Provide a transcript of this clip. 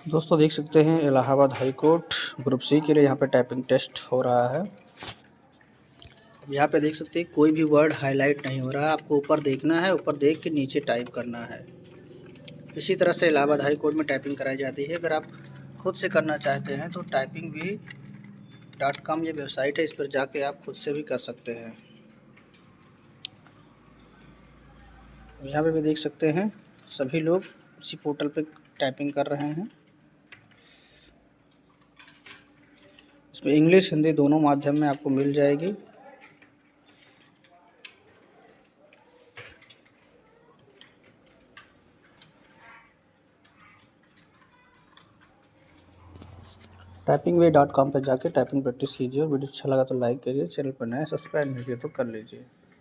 दोस्तों देख सकते हैं Allahabad high court group C के लिए यहाँ पे टाइपिंग टेस्ट हो रहा है। अब यहाँ पे देख सकते हैं कोई भी वर्ड हाईलाइट नहीं हो रहा है, आपको ऊपर देखना है, ऊपर देख के नीचे टाइप करना है। इसी तरह से इलाहाबाद हाई कोर्ट में टाइपिंग कराई जाती है। अगर आप खुद से करना चाहते हैं तो typingv.com ये वेबसाइट है, इस पर जाके आप खुद से भी कर सकते हैं। यहाँ पे भी देख सकते हैं सभी लोग इसी पोर्टल पे टाइपिंग कर रहे हैं। इसमें इंग्लिश हिंदी दोनों माध्यम में आपको मिल जाएगी। typingv.com पर जाके टाइपिंग प्रैक्टिस कीजिए और वीडियो अच्छा लगा तो लाइक करिए, चैनल पर नया सब्सक्राइब नहीं किया तो कर लीजिए।